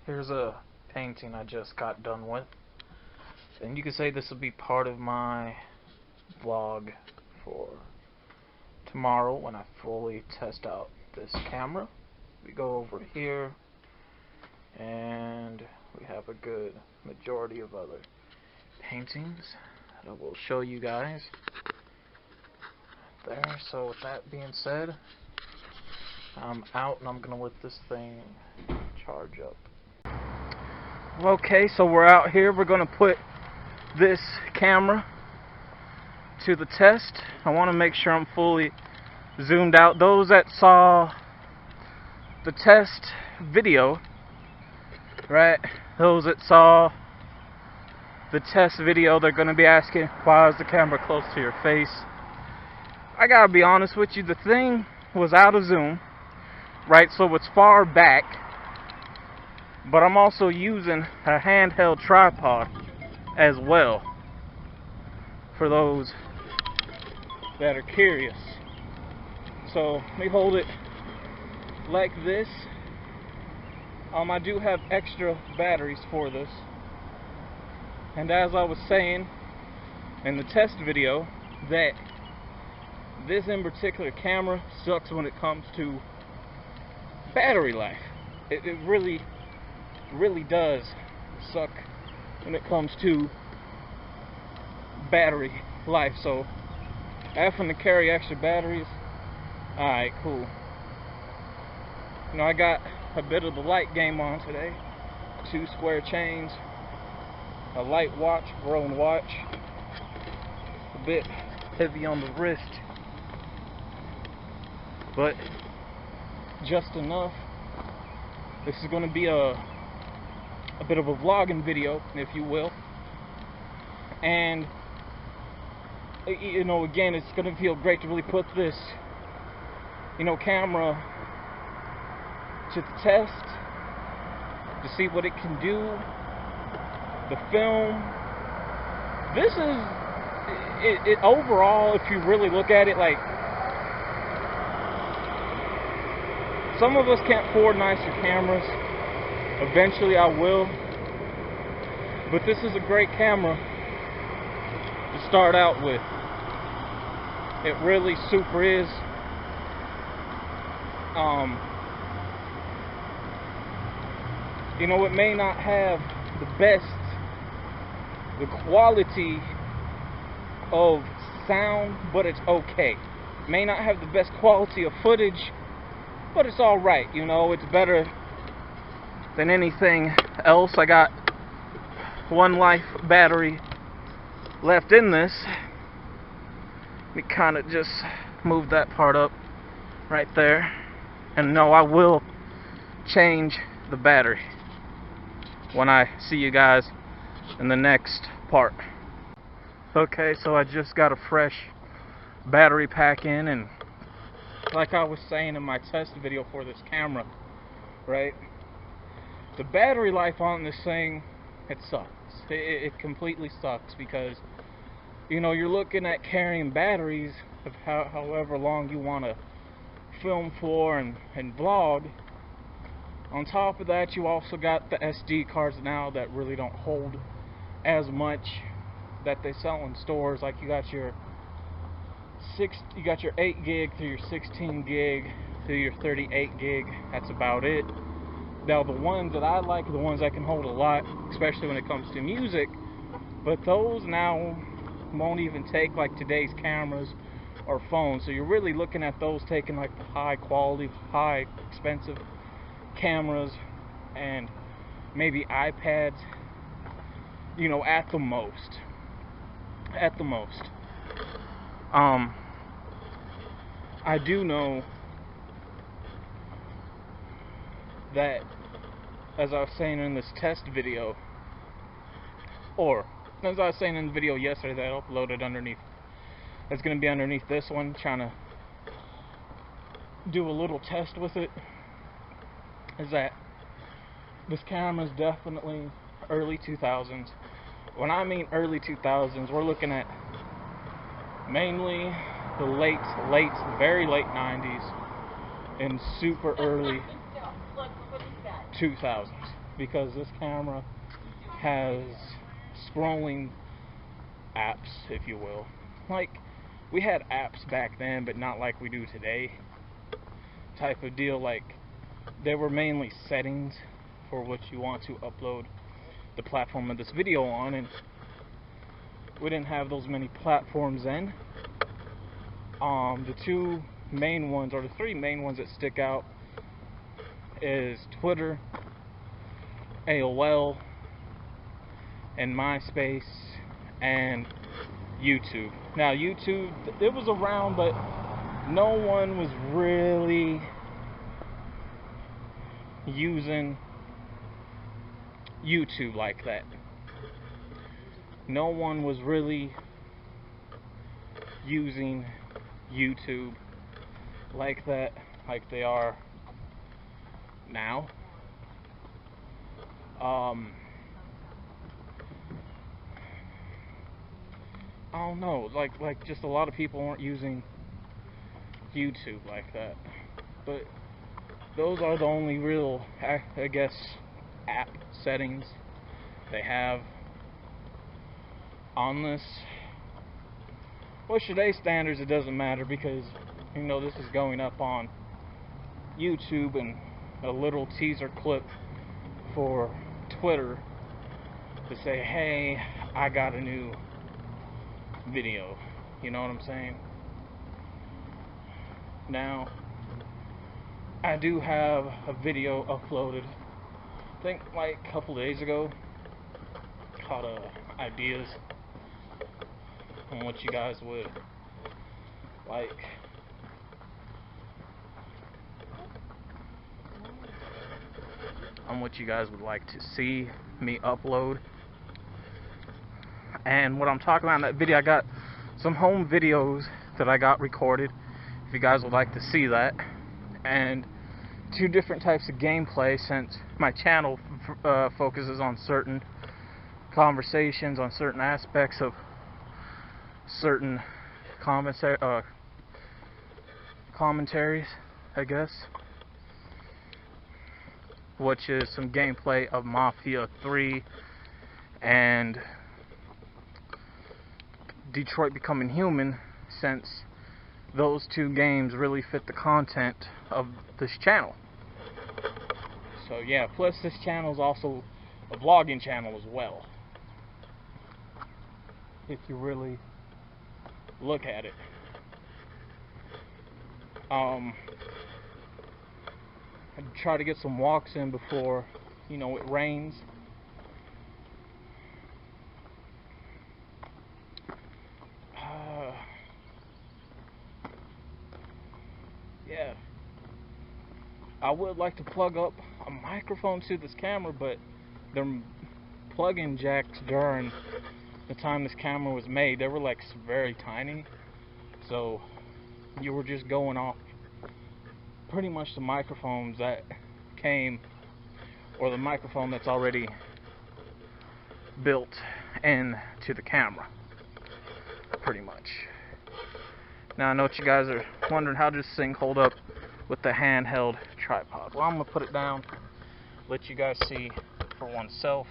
Here's a painting I just got done with. And you could say this will be part of my vlog for tomorrow when I fully test out this camera. We go over here and we have a good majority of other paintings that I will show you guys there. So with that being said, I'm out and I'm gonna let this thing charge up. Okay, so we're out here. We're gonna put this camera to the test. I want to make sure I'm fully zoomed out. Those that saw the test video, right? Those that saw the test video, they're going to be asking, why is the camera close to your face? I gotta be honest with you, the thing was out of zoom, right? So it's far back, but I'm also using a handheld tripod as well, for those that are curious. So let me hold it like this. I do have extra batteries for this, and as I was saying in the test video, that this in particular camera sucks when it comes to battery life. It really does suck when it comes to battery life. So having to carry extra batteries, alright, cool. You know, I got a bit of the light game on today. 2 square chains, a light watch, Rowan watch, a bit heavy on the wrist, but just enough. This is going to be a bit of a vlogging video, if you will. And you know, again, it's going to feel great to really put this, you know, camera to the test, to see what it can do. The film, this is it overall, if you really look at it, like, some of us can't afford nicer cameras. Eventually I will, but this is a great camera to start out with. It really super is. You know, it may not have the quality of sound, but it's okay. It may not have the best quality of footage, but it's alright. You know, it's better than anything else. I got 1 life battery left in this. Let me kind of just move that part up right there. And no, I will change the battery when I see you guys in the next part. Okay, so I just got a fresh battery pack in, and like I was saying in my test video for this camera, right? The battery life on this thing, it sucks. It completely sucks, because, you know, you're looking at carrying batteries of however long you want to film for and vlog. On top of that, you also got the SD cards now that really don't hold as much that they sell in stores. Like, you got your 8 gig through your 16 gig through your 38 gig. That's about it. Now, the ones that I like are the ones that can hold a lot, especially when it comes to music. But those now won't even take like today's cameras or phones. So you're really looking at those taking like the high quality, high expensive cameras and maybe iPads, you know, at the most. I do know that, as I was saying in this test video, or as I was saying in the video yesterday that I uploaded underneath, it's going to be underneath this one, trying to do a little test with it, is that this camera is definitely early 2000s. When I mean early 2000s, we're looking at mainly the very late 90s and super early 2000s. because this camera has scrolling apps, if you will. Like, we had apps back then, but not like we do today type of deal. Like, they were mainly settings for what you want to upload the platform of this video on, and we didn't have those many platforms then. The two main ones, or the three main ones that stick out, is Twitter, AOL, and MySpace, and YouTube. Now YouTube, it was around, but no one was really using YouTube like that. No one was really using YouTube like that, like they are now. I don't know, like just a lot of people weren't using YouTube like that. But those are the only real, I guess, app settings they have on this. With today's standards, it doesn't matter, because you know this is going up on YouTube, and a little teaser clip for Twitter to say, hey, I got a new video. You know what I'm saying? Now, I do have a video uploaded, I think like a couple days ago, called Ideas on what you guys would like. On what you guys would like to see me upload. And what I'm talking about in that video, I got some home videos that I got recorded, if you guys would like to see that, and two different types of gameplay, since my channel focuses on certain conversations, on certain aspects of certain commentaries, I guess, which is some gameplay of Mafia 3 and Detroit Becoming Human, since those two games really fit the content of this channel. So yeah, plus this channel is also a vlogging channel as well, if you really look at it. I try to get some walks in before, you know, it rains. Yeah, I would like to plug up a microphone to this camera, but the plug-in jacks during the time this camera was made, they were like very tiny, so you were just going off pretty much the microphones that came, or the microphone that's already built into the camera, pretty much. Now I know what you guys are wondering, how does this thing hold up with the handheld tripod? Well, I'm going to put it down, let you guys see for oneself.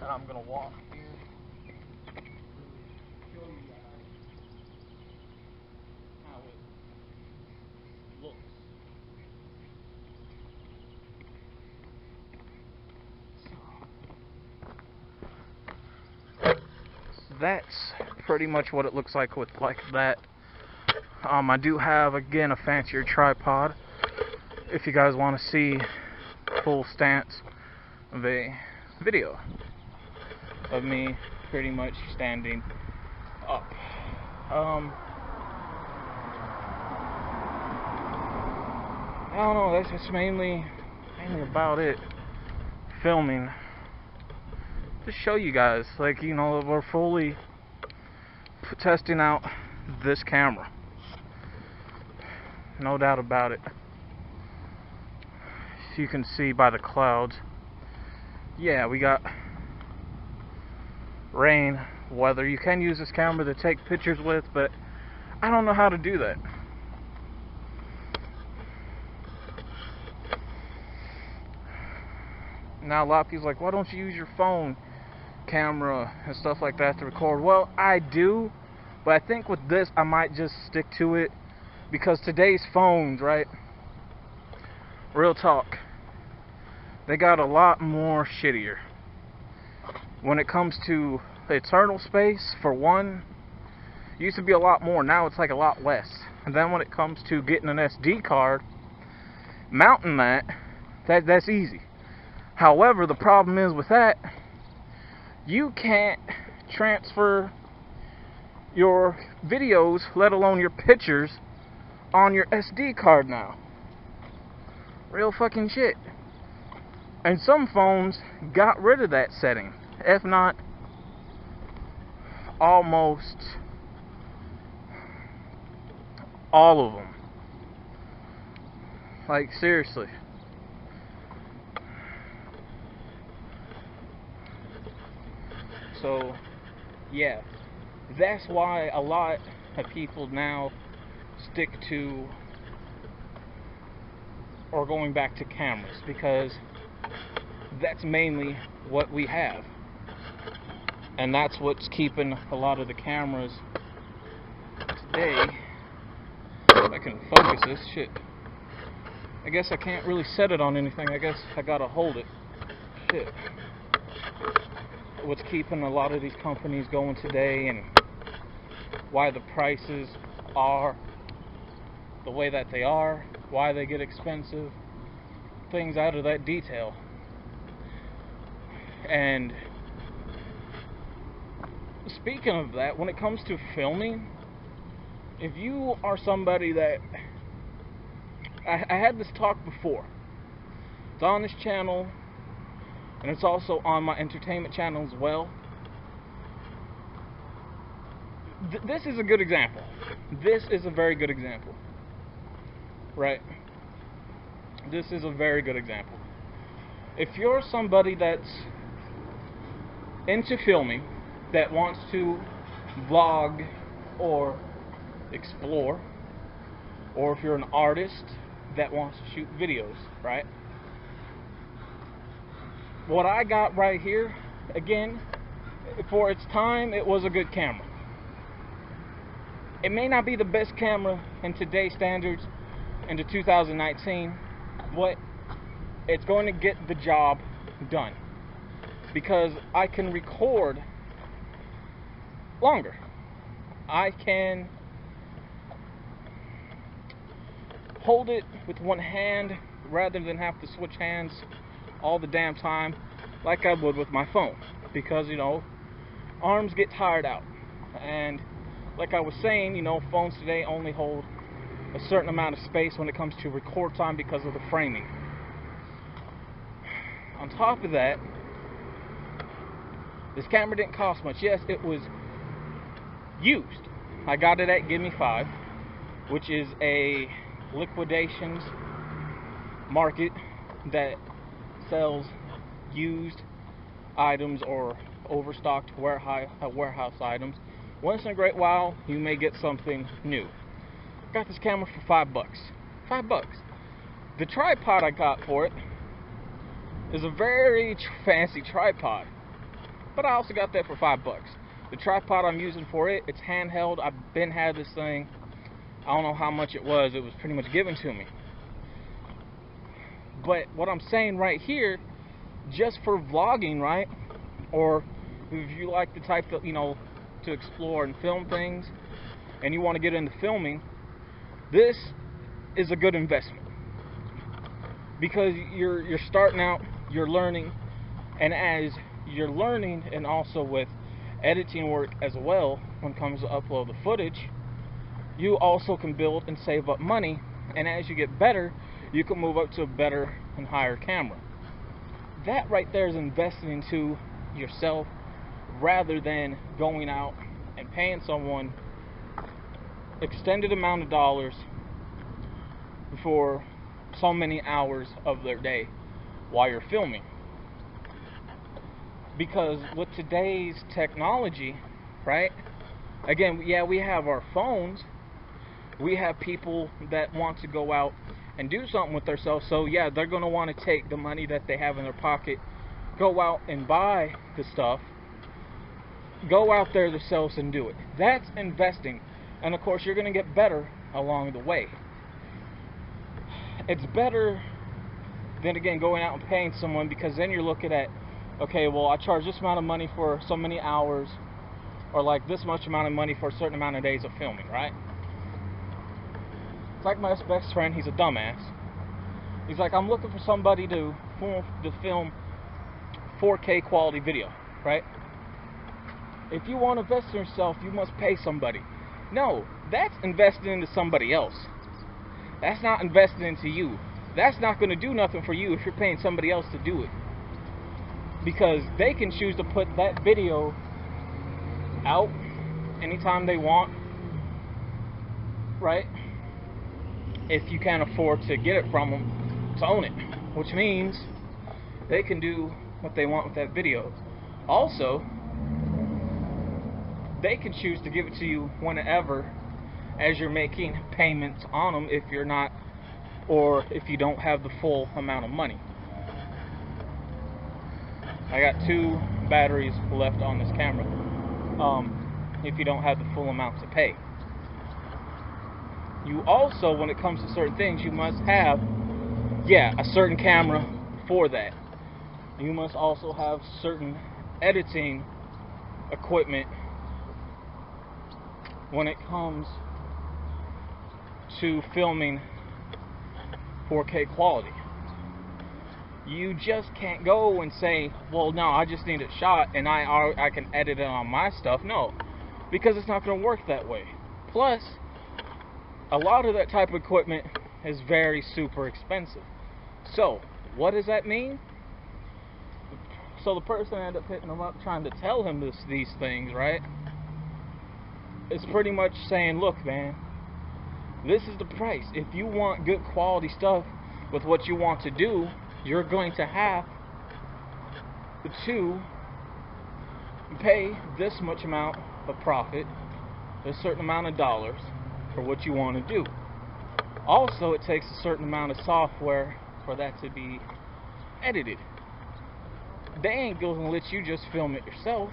And I'm going to walk here, show you guys how it looks. So that's pretty much what it looks like with like that. I do have, again, a fancier tripod if you guys want to see full stance of a video of me pretty much standing up. I don't know, that's just mainly about it. Filming, just show you guys, like, you know, we're fully testing out this camera, no doubt about it. If you can see by the clouds, yeah, we got rain, weather. You can use this camera to take pictures with, but I don't know how to do that. Now a lot of people are like, why don't you use your phone camera and stuff like that to record? Well, I do, but I think with this I might just stick to it, because today's phones, right, real talk, they got a lot more shittier when it comes to internal space. For one, it used to be a lot more, now it's like a lot less. And then when it comes to getting an SD card, mounting that's easy. However, the problem is with that, you can't transfer your videos, let alone your pictures, on your SD card now. Real fucking shit. And some phones got rid of that setting, if not almost all of them. Like, seriously. So, yeah, that's why a lot of people now stick to, or going back to, cameras, because that's mainly what we have, and that's what's keeping a lot of the cameras today. If I can focus this shit. I guess I can't really set it on anything. I guess I gotta hold it. Shit. What's keeping a lot of these companies going today, and why the prices are the way that they are, why they get expensive, things out of that detail. And speaking of that, when it comes to filming, if you are somebody that, I had this talk before, it's on this channel, and it's also on my entertainment channel as well. This is a good example. This is a very good example. Right? This is a very good example. If you're somebody that's into filming, that wants to vlog or explore, or if you're an artist that wants to shoot videos, right? What I got right here, again, for its time, it was a good camera. It may not be the best camera in today's standards, into 2019, but it's going to get the job done, because I can record longer. I can hold it with one hand rather than have to switch hands all the damn time like I would with my phone, because, you know, arms get tired out. And like I was saying, you know, phones today only hold a certain amount of space when it comes to record time because of the framing. On top of that, this camera didn't cost much. Yes, it was used. I got it at Gimme 5, which is a liquidations market that sells used items or overstocked warehouse items. Once in a great while, you may get something new. Got this camera for $5. $5. The tripod I got for it is a very fancy tripod, but I also got that for $5. The tripod I'm using for it, it's handheld. I've been had this thing. I don't know how much it was. It was pretty much given to me. But what I'm saying right here, just for vlogging, right? Or if you like the type of, you know, to explore and film things, and you want to get into filming, this is a good investment, because you're starting out, you're learning, and as you're learning, and also with editing work as well, when it comes to upload the footage, you also can build and save up money, and as you get better, you can move up to a better and higher camera. That right there is investing into yourself, rather than going out and paying someone extended amount of dollars for so many hours of their day while you're filming. Because with today's technology, right, again, yeah, we have our phones, we have people that want to go out and do something with themselves, so yeah, they're going to want to take the money that they have in their pocket go out and buy the stuff, go out there themselves and do it. That's investing. And of course, you're going to get better along the way. It's better than, again, going out and paying someone, because then you're looking at, okay, well, I charge this amount of money for so many hours, or like this much amount of money for a certain amount of days of filming, right? It's like my best friend, he's a dumbass. He's like, I'm looking for somebody to film 4K quality video, right? If you want to invest in yourself, you must pay somebody. No, that's investing into somebody else. That's not investing into you. That's not going to do nothing for you if you're paying somebody else to do it. Because they can choose to put that video out anytime they want, right? If you can't afford to get it from them, to own it. Which means they can do what they want with that video. Also, they can choose to give it to you whenever, as you're making payments on them, if you're not, or if you don't have the full amount of money. I got 2 batteries left on this camera. If you don't have the full amount to pay. You also, when it comes to certain things, you must have, a certain camera for that. You must also have certain editing equipment when it comes to filming 4K quality. You just can't go and say, well, no, I just need it shot and I can edit it on my stuff. No, because it's not going to work that way. Plus, a lot of that type of equipment is very super expensive. So, what does that mean? So the person ended up hitting him up trying to tell him these things, right? It's pretty much saying, look, man, this is the price. If you want good quality stuff with what you want to do, you're going to have to pay this much amount of profit, a certain amount of dollars for what you want to do. Also, it takes a certain amount of software for that to be edited. They ain't going to let you just film it yourself,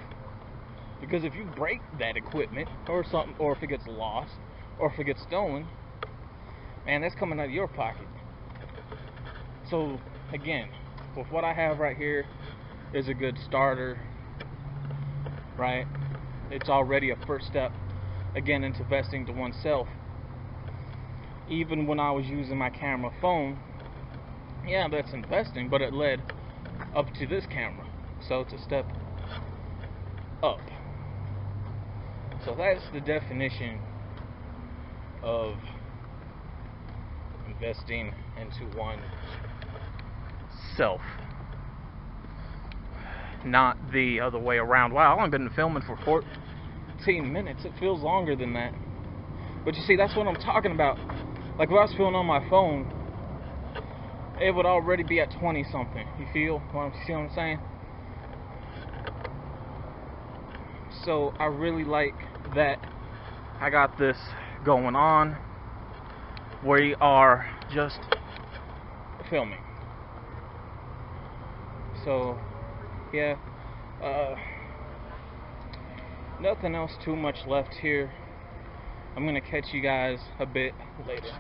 because if you break that equipment or something, or if it gets lost, or if it gets stolen, man, that's coming out of your pocket. So again, with what I have right here is a good starter, right? It's already a first step, again, into investing to oneself. Even when I was using my camera phone, yeah, that's investing, but it led up to this camera, so it's a step up. So that's the definition of investing into oneself, not the other way around. Wow, I've been filming for 14 minutes. It feels longer than that. But you see, that's what I'm talking about. Like, if I was filming on my phone, it would already be at 20 something. You see what I'm saying? So I really like that I got this going on. We are just filming. So yeah, nothing else too much left here. I'm gonna catch you guys a bit later.